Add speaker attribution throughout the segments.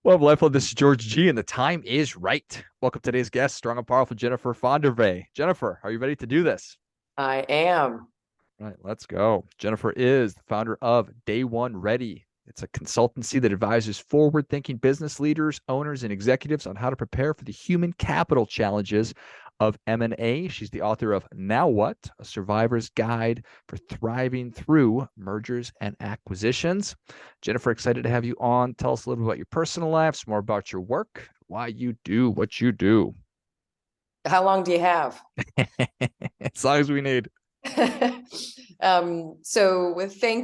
Speaker 1: Well, LifeBlood, this is George G, and the time is right. Welcome to today's guest, strong and powerful Jennifer Fondrevay. Jennifer, are you ready to do this?
Speaker 2: I am.
Speaker 1: All right, let's go. Jennifer is the founder of Day One Ready. It's a consultancy that advises forward-thinking business leaders, owners, and executives on how to prepare for the human capital challenges of M&A. She's the author of Now What? A Survivor's Guide for Thriving Through Mergers and Acquisitions. Jennifer, excited to have you on. Tell us a little bit about your personal life, some more about your work, why you do what you do.
Speaker 2: How long do you have?
Speaker 1: As long as we need.
Speaker 2: Thank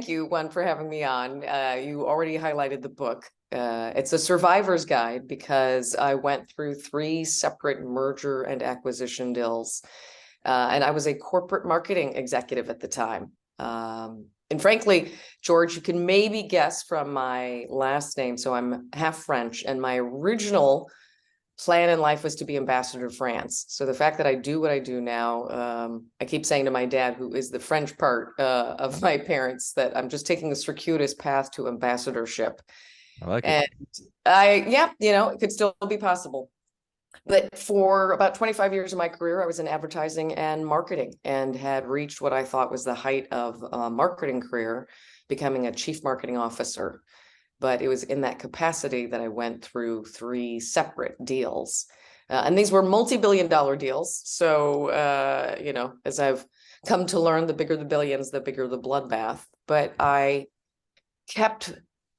Speaker 2: you, one, for having me on. You already highlighted the book. It's a survivor's guide because I went through 3 separate merger and acquisition deals. And I was a corporate marketing executive at the time. And frankly, George, you can maybe guess from my last name. So I'm half French, and my original plan in life was to be ambassador to France. So the fact that I do what I do now, I keep saying to my dad, who is the French part of my parents, that I'm just taking a circuitous path to ambassadorship.
Speaker 1: I like
Speaker 2: And
Speaker 1: it.
Speaker 2: it could still be possible. But for about 25 years of my career, I was in advertising and marketing and had reached what I thought was the height of a marketing career, becoming a chief marketing officer. But it was in that capacity that I went through 3 separate deals. And these were multi-billion-dollar deals. So, as I've come to learn, the bigger the billions, the bigger the bloodbath. But I kept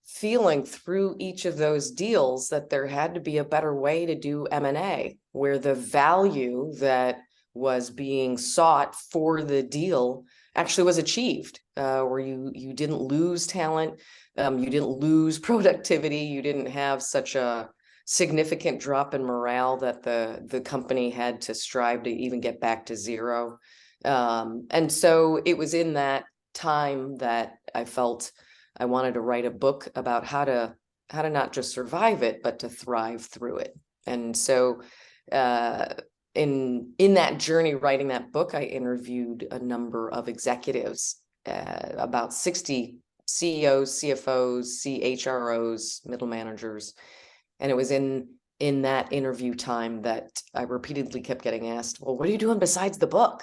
Speaker 2: feeling through each of those deals that there had to be a better way to do M&A, where the value that was being sought for the deal actually was achieved, where you didn't lose talent, you didn't lose productivity, you didn't have such a significant drop in morale that the company had to strive to even get back to zero. And so it was in that time that I felt I wanted to write a book about how to not just survive it, but to thrive through it. And so in that journey writing that book, I interviewed a number of executives, about 60 CEOs, CFOs, CHROs, middle managers. And it was in that interview time that I repeatedly kept getting asked, well, what are you doing besides the book?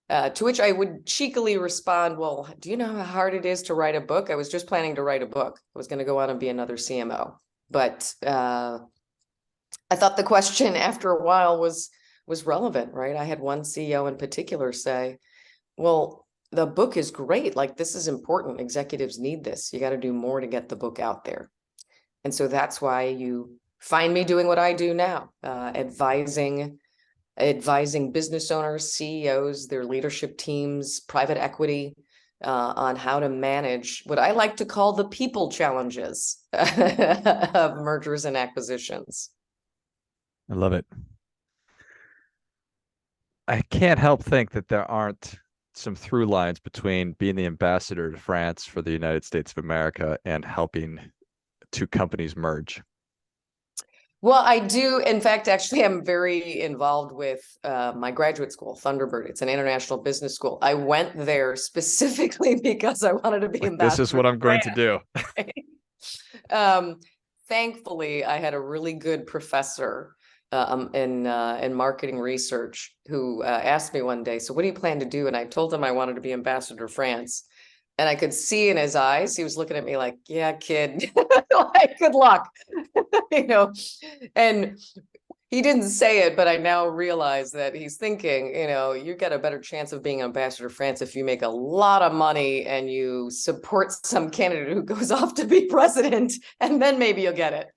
Speaker 2: To which I would cheekily respond, well, do you know how hard it is to write a book? I was just planning to write a book. I was going to go out and be another CMO. But I thought the question after a while was relevant, right? I had one CEO in particular say, well, the book is great. Like, this is important. Executives need this. You got to do more to get the book out there. And so that's why you find me doing what I do now, advising business owners, CEOs, their leadership teams, private equity, on how to manage what I like to call the people challenges of mergers and acquisitions.
Speaker 1: I love it. I can't help think that there aren't some through lines between being the ambassador to France for the United States of America and helping 2 companies merge.
Speaker 2: Well, I do. In fact, actually, I'm very involved with my graduate school, Thunderbird. It's an international business school. I went there specifically because I wanted to be
Speaker 1: Like, this is
Speaker 2: ambassador
Speaker 1: what I'm
Speaker 2: to
Speaker 1: going to do.
Speaker 2: France. um, Thankfully, I had a really good professor in marketing research who asked me one day, so what do you plan to do? And I told him I wanted to be ambassador to France. And I could see in his eyes, he was looking at me like, yeah, kid, like, good luck, you know. And he didn't say it, but I now realize that he's thinking, you get a better chance of being ambassador to France if you make a lot of money and you support some candidate who goes off to be president, and then maybe you'll get it,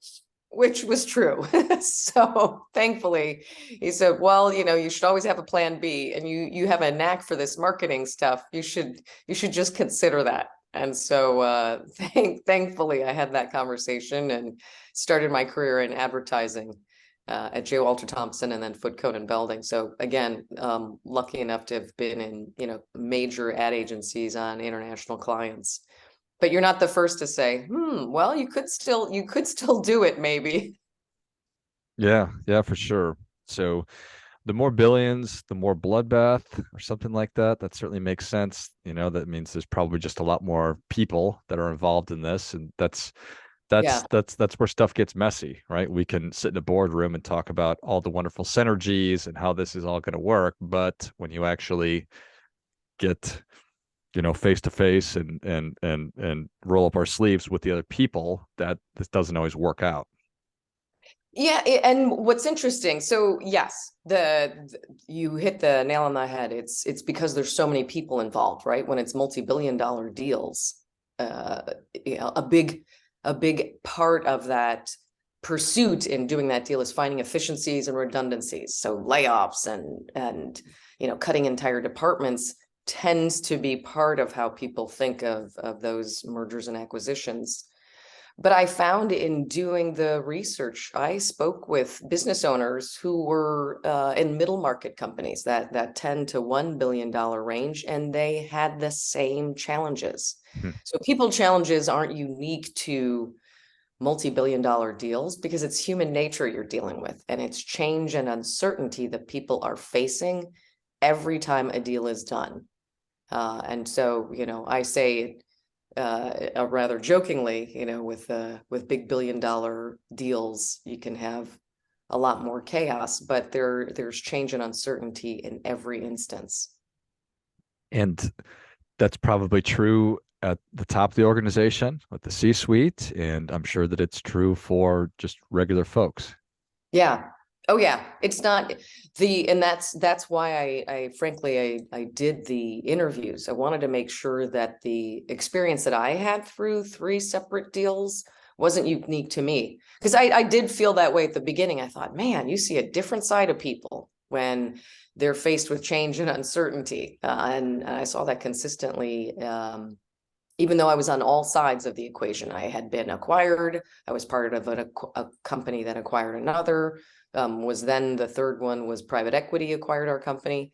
Speaker 2: which was true. So thankfully, he said, well, you should always have a plan B, and you have a knack for this marketing stuff. You should just consider that. And so thankfully, I had that conversation and started my career in advertising at J. Walter Thompson and then Foote Cone Belding. So again, lucky enough to have been in major ad agencies on international clients. But you're not the first to say, well, you could still do it, maybe.
Speaker 1: Yeah, for sure. So The more billions, the more bloodbath or something like that. That certainly makes sense. That means there's probably just a lot more people that are involved in this. And
Speaker 2: Yeah.
Speaker 1: that's where stuff gets messy, right? We can sit in a boardroom and talk about all the wonderful synergies and how this is all going to work. But when you actually get face to face and roll up our sleeves with the other people, that this doesn't always work out.
Speaker 2: Yeah, and what's interesting, so yes, you hit the nail on the head. It's because there's so many people involved, right? When it's multi-billion-dollar deals, uh, a big part of that pursuit in doing that deal is finding efficiencies and redundancies. So layoffs and cutting entire departments tends to be part of how people think of those mergers and acquisitions. But I found in doing the research, I spoke with business owners who were in middle market companies, that 10 to $1 billion range, and they had the same challenges. So people challenges aren't unique to multi-billion-dollar deals because it's human nature you're dealing with, and it's change and uncertainty that people are facing every time a deal is done. And so, I say rather jokingly, with big billion-dollar deals, you can have a lot more chaos, but there's change and uncertainty in every instance.
Speaker 1: And that's probably true at the top of the organization with the C-suite, and I'm sure that it's true for just regular folks.
Speaker 2: Yeah. Oh yeah. It's not and that's why I frankly I did the interviews. I wanted to make sure that the experience that I had through 3 separate deals wasn't unique to me. Because I did feel that way at the beginning. I thought, man, you see a different side of people when they're faced with change and uncertainty. And I saw that consistently. Even though I was on all sides of the equation, I had been acquired. I was part of a company that acquired another. Was then the third one was private equity acquired our company.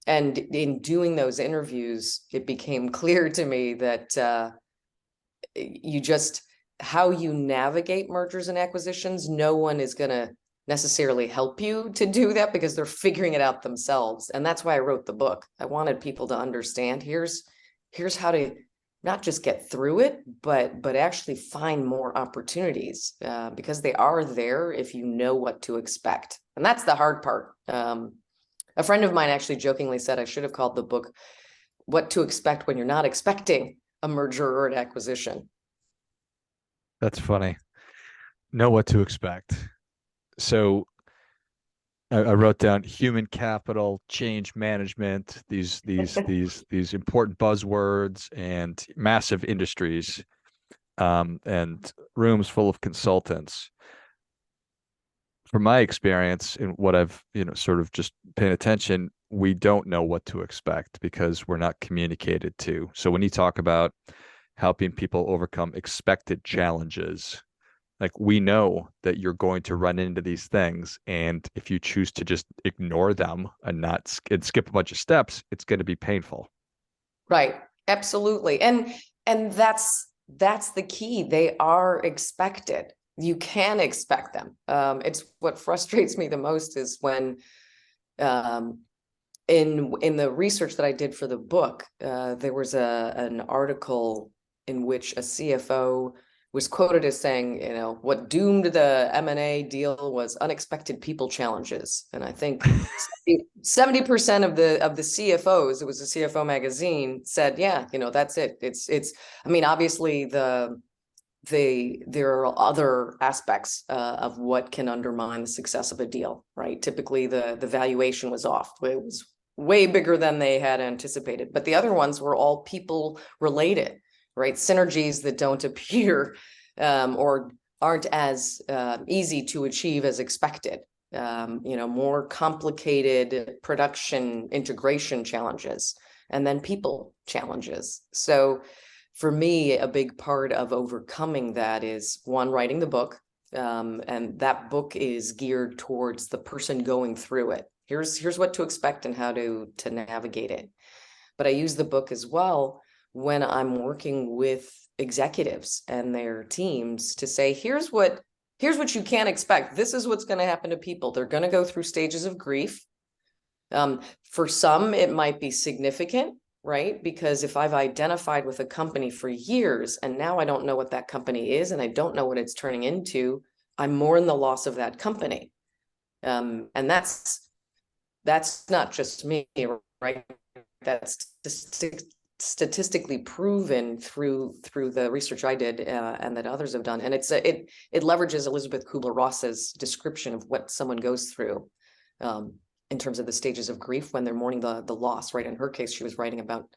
Speaker 2: And in doing those interviews, it became clear to me that how you navigate mergers and acquisitions, no one is going to necessarily help you to do that because they're figuring it out themselves. And that's why I wrote the book. I wanted people to understand here's how to not just get through it, but actually find more opportunities because they are there if you know what to expect. And that's the hard part. A friend of mine actually jokingly said I should have called the book "What to Expect When You're Not Expecting a Merger or an Acquisition."
Speaker 1: That's funny. Know what to expect. So I wrote down human capital, change management, these important buzzwords and massive industries, and rooms full of consultants. From my experience and what I've, sort of just paying attention, we don't know what to expect because we're not communicated to. So when you talk about helping people overcome expected challenges, like we know that you're going to run into these things, and if you choose to just ignore them and not and skip a bunch of steps, it's going to be painful.
Speaker 2: Right. Absolutely. And that's the key. They are expected. You can expect them. It's what frustrates me the most is when in the research that I did for the book, there was an article in which a CFO was quoted as saying, what doomed the M&A deal was unexpected people challenges. And I think 70% of the CFOs, it was a CFO magazine, said, yeah, that's it. It's I mean, obviously there are other aspects of what can undermine the success of a deal, right? Typically the valuation was off. It was way bigger than they had anticipated, but the other ones were all people related, right? Synergies that don't appear or aren't as easy to achieve as expected. More complicated production integration challenges, and then people challenges. So for me, a big part of overcoming that is one, writing the book. And that book is geared towards the person going through it. Here's what to expect and how to navigate it. But I use the book as well when I'm working with executives and their teams to say, here's what you can't expect. This is what's going to happen to people. They're going to go through stages of grief. For some, it might be significant, right? Because if I've identified with a company for years and now I don't know what that company is and I don't know what it's turning into, I'm mourn the loss of that company. And that's not just me, right? That's statistically proven through the research I did and that others have done. And it leverages Elizabeth Kubler-Ross's description of what someone goes through in terms of the stages of grief when they're mourning the loss, right? In her case, she was writing about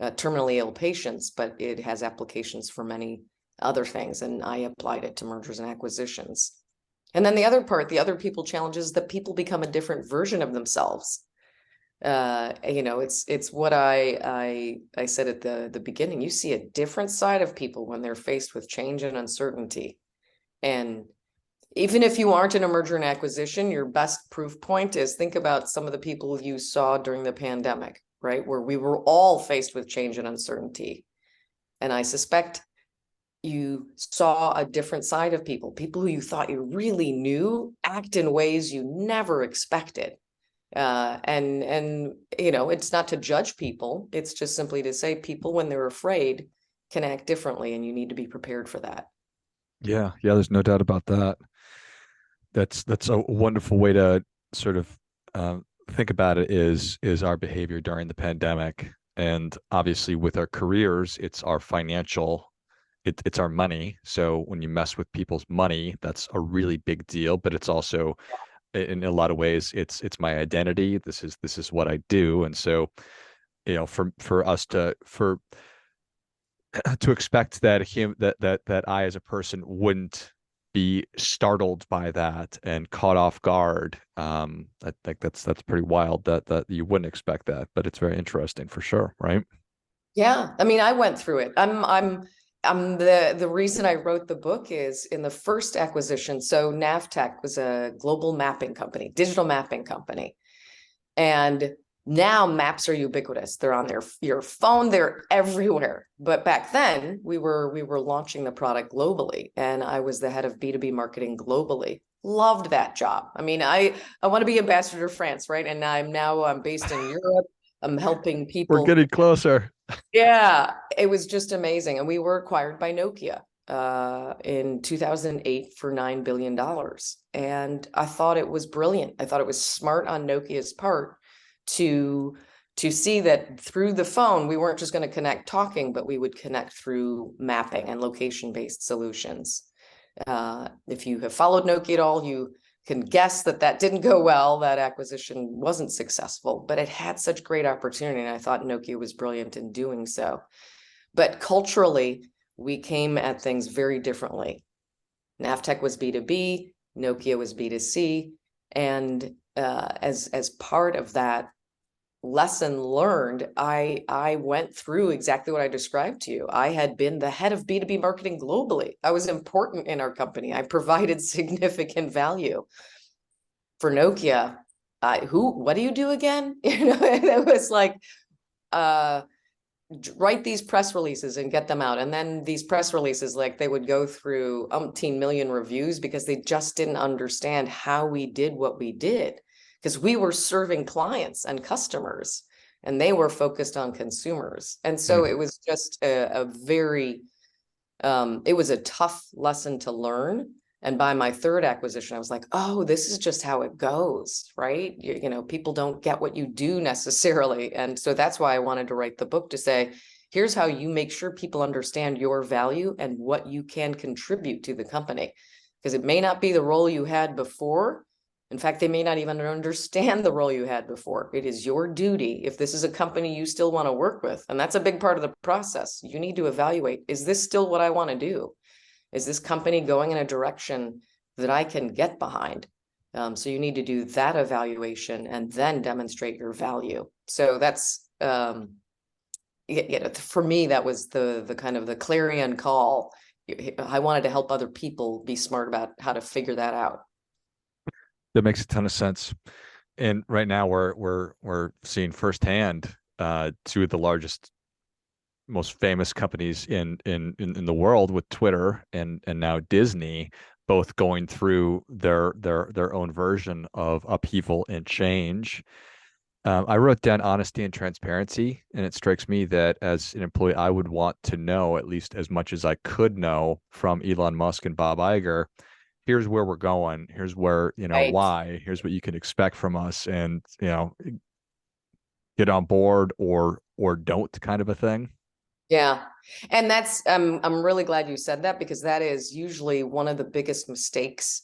Speaker 2: terminally ill patients, but it has applications for many other things. And I applied it to mergers and acquisitions. And then the other part, the other people challenges, that people become a different version of themselves. It's what I said at the beginning. You see a different side of people when they're faced with change and uncertainty. And even if you aren't in a merger and acquisition, your best proof point is think about some of the people you saw during the pandemic, right? Where we were all faced with change and uncertainty. And I suspect you saw a different side of people who you thought you really knew act in ways you never expected. And it's not to judge people. It's just simply to say people, when they're afraid, can act differently, and you need to be prepared for that.
Speaker 1: Yeah, there's no doubt about that. That's a wonderful way to sort of think about it, is our behavior during the pandemic. And obviously with our careers, it's our financial, it's our money. So when you mess with people's money, that's a really big deal, but it's also, in a lot of ways, it's my identity. This is what I do. And so, for us to expect that that I as a person wouldn't be startled by that and caught off guard. I think that's pretty wild that you wouldn't expect that, but it's very interesting for sure, right?
Speaker 2: Yeah, I mean, I went through it. I'm the reason I wrote the book is in the first acquisition. So Navtech was a global mapping company, digital mapping company, and now maps are ubiquitous. They're on your phone, they're everywhere. But back then, we were launching the product globally, and I was the head of B2B marketing globally. Loved that job. I mean, I want to be ambassador to France, right? And I'm based in Europe. I'm helping
Speaker 1: We're
Speaker 2: people.
Speaker 1: getting closer.
Speaker 2: Yeah, it was just amazing. And we were acquired by Nokia in 2008 for $9 billion. And I thought it was brilliant. I thought it was smart on Nokia's part to see that through the phone, we weren't just going to connect talking, but we would connect through mapping and location-based solutions. If you have followed Nokia at all, you can guess that didn't go well. That acquisition wasn't successful, but it had such great opportunity. And I thought Nokia was brilliant in doing so. But culturally, we came at things very differently. Navtech was B2B, Nokia was B2C. And as part of that lesson learned, I went through exactly what I described to you. I had been the head of B2B marketing globally. I was important in our company. I provided significant value. For Nokia, what do you do again? And it was like, write these press releases and get them out. And then these press releases, like they would go through umpteen million reviews because they just didn't understand how we did what we did. Because we were serving clients and customers and they were focused on consumers. And so it was just a very, it was a tough lesson to learn. And by my third acquisition, I was like, oh, this is just how it goes, right? People don't get what you do necessarily. And so that's why I wanted to write the book, to say, here's how you make sure people understand your value and what you can contribute to the company. Because it may not be the role you had before. In fact, they may not even understand the role you had before. It is your duty, if this is a company you still want to work with, and that's a big part of the process, you need to evaluate, is this still what I want to do? Is this company going in a direction that I can get behind? So you need to do that evaluation and then demonstrate your value. So that's, for me, that was the kind of the clarion call. I wanted to help other people be smart about how to figure that out.
Speaker 1: That makes a ton of sense. And right now we're seeing firsthand two of the largest, most famous companies in the world, with Twitter and now Disney, both going through their own version of upheaval and change. I wrote down honesty and transparency, and it strikes me that as an employee, I would want to know at least as much as I could know from Elon Musk and Bob Iger. Here's where we're going. Here's where,
Speaker 2: Right.
Speaker 1: why. Here's what you can expect from us, and get on board or don't kind of a thing.
Speaker 2: Yeah. And that's I'm really glad you said that, because that is usually one of the biggest mistakes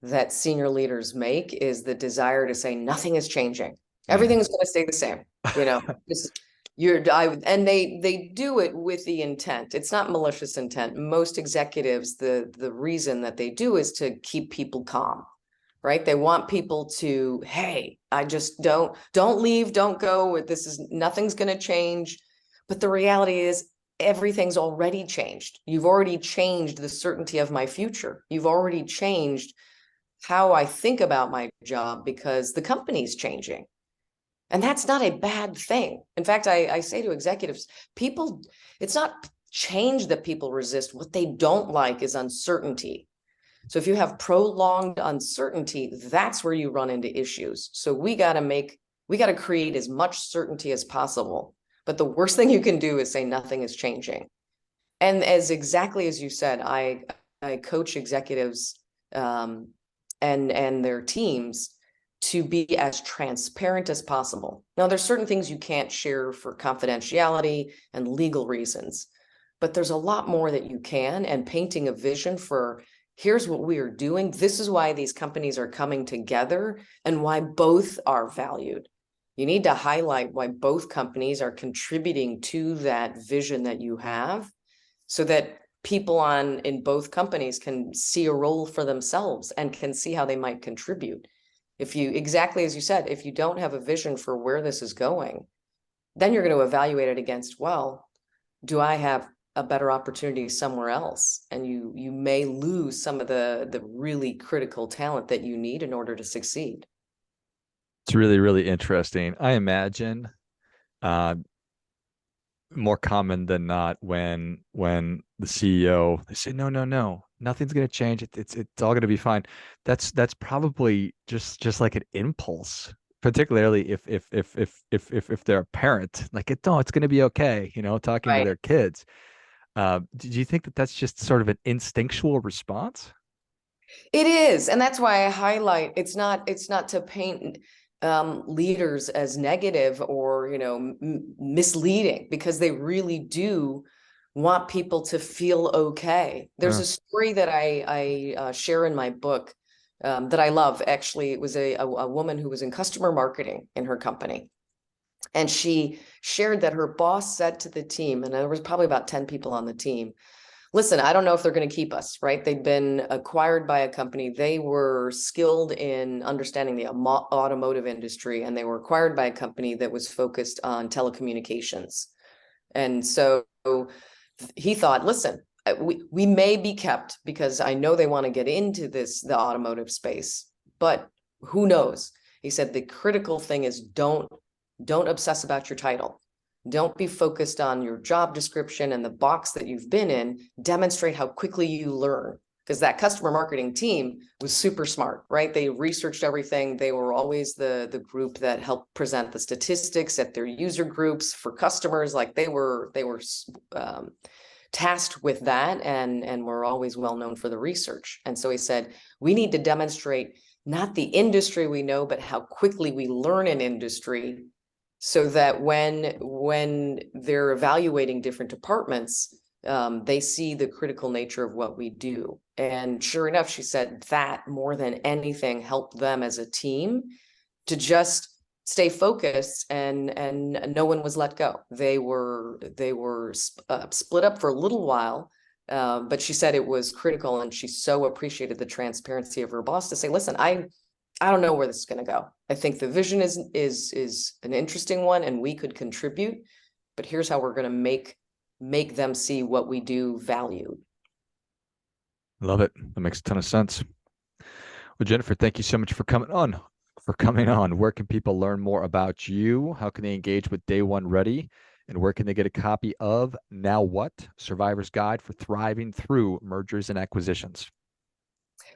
Speaker 2: that senior leaders make, is the desire to say nothing is changing.
Speaker 1: Mm.
Speaker 2: Everything is going to stay the same. This and they do it with the intent. It's not malicious intent. Most executives, the reason that they do is to keep people calm, right? They want people to, hey, I just don't leave, don't go. This is nothing's going to change. But the reality is everything's already changed. You've already changed the certainty of my future. You've already changed how I think about my job, because the company's changing. And that's not a bad thing. In fact, I say to executives, it's not change that people resist. What they don't like is uncertainty. So if you have prolonged uncertainty, that's where you run into issues. So we got to create as much certainty as possible. But the worst thing you can do is say nothing is changing. And as exactly as you said, I coach executives and their teams to be as transparent as possible. Now, there's certain things you can't share for confidentiality and legal reasons, but there's a lot more that you can, and painting a vision for here's what we are doing. This is why these companies are coming together and why both are valued. You need to highlight why both companies are contributing to that vision that you have, so that people in both companies can see a role for themselves and can see how they might contribute. If you, exactly as you said, if you don't have a vision for where this is going, then you're going to evaluate it against, well, do I have a better opportunity somewhere else? And you may lose some of the really critical talent that you need in order to succeed.
Speaker 1: It's really, really interesting. I imagine uh, more common than not when the CEO they say no, no, no, nothing's going to change. It's all going to be fine. That's probably just like an impulse, particularly if they're a parent. Like no, it's going to be okay. Talking to
Speaker 2: Right.
Speaker 1: their kids. Do you think that that's just sort of an instinctual response?
Speaker 2: It is, and that's why I highlight it's not to paint leaders as negative or misleading, because they really do want people to feel okay. There's
Speaker 1: Yeah.
Speaker 2: a story that I share in my book that I love. Actually, it was a woman who was in customer marketing in her company, and she shared that her boss said to the team, and there was probably about 10 people on the team, listen, I don't know if they're going to keep us, right? They'd been acquired by a company. They were skilled in understanding the automotive industry, and they were acquired by a company that was focused on telecommunications. And so he thought, listen, we may be kept because I know they want to get into the automotive space, but who knows? He said the critical thing is don't obsess about your title. Don't be focused on your job description and the box that you've been in. Demonstrate how quickly you learn. Because that customer marketing team was super smart, right? They researched everything. They were always the group that helped present the statistics at their user groups for customers. Like they were tasked with that, and were always well known for the research. And so he said, we need to demonstrate not the industry we know, but how quickly we learn an industry, so that when they're evaluating different departments, they see the critical nature of what we do. And sure enough, she said that more than anything helped them as a team to just stay focused, and no one was let go. They were split up for a little while, but she said it was critical, and she so appreciated the transparency of her boss to say, listen, I don't know where this is going to go. I think the vision is an interesting one, and we could contribute, but here's how we're going to make them see what we do valued.
Speaker 1: Love it. That makes a ton of sense. Well, Jennifer, thank you so much for coming on. Where can people learn more about you? How can they engage with Day One Ready? And where can they get a copy of Now What? Survivor's Guide for Thriving Through Mergers and Acquisitions?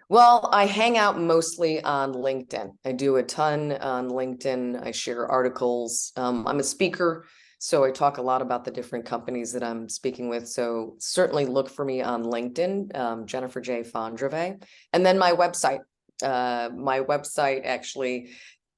Speaker 2: Well, I hang out mostly on LinkedIn. I do a ton on LinkedIn. I share articles. I'm a speaker, so I talk a lot about the different companies that I'm speaking with. So certainly look for me on LinkedIn, Jennifer J. Fondrevay. And then my website. My website actually,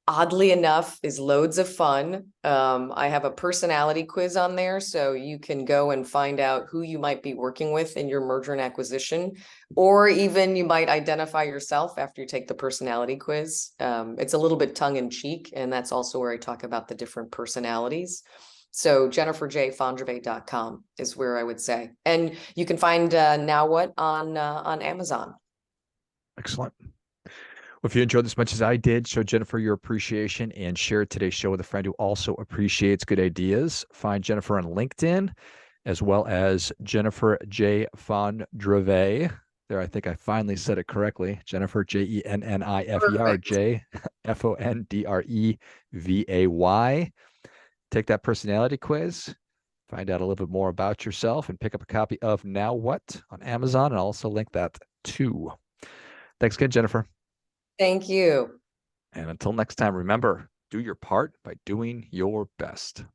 Speaker 2: oddly enough, is loads of fun. I have a personality quiz on there, so you can go and find out who you might be working with in your merger and acquisition, or even you might identify yourself after you take the personality quiz. It's a little bit tongue in cheek, and that's also where I talk about the different personalities. So jenniferjfondrevay.com is where I would say. And you can find Now What on Amazon.
Speaker 1: Excellent. Well, if you enjoyed this as much as I did, show Jennifer your appreciation and share today's show with a friend who also appreciates good ideas. Find Jennifer on LinkedIn, as well as Jennifer J. Fondrevay. There, I think I finally said it correctly. Jennifer, Jennifer J. Fondrevay. Take that personality quiz, find out a little bit more about yourself, and pick up a copy of Now What on Amazon. And I'll also link that too. Thanks again, Jennifer.
Speaker 2: Thank you.
Speaker 1: And until next time, remember, do your part by doing your best.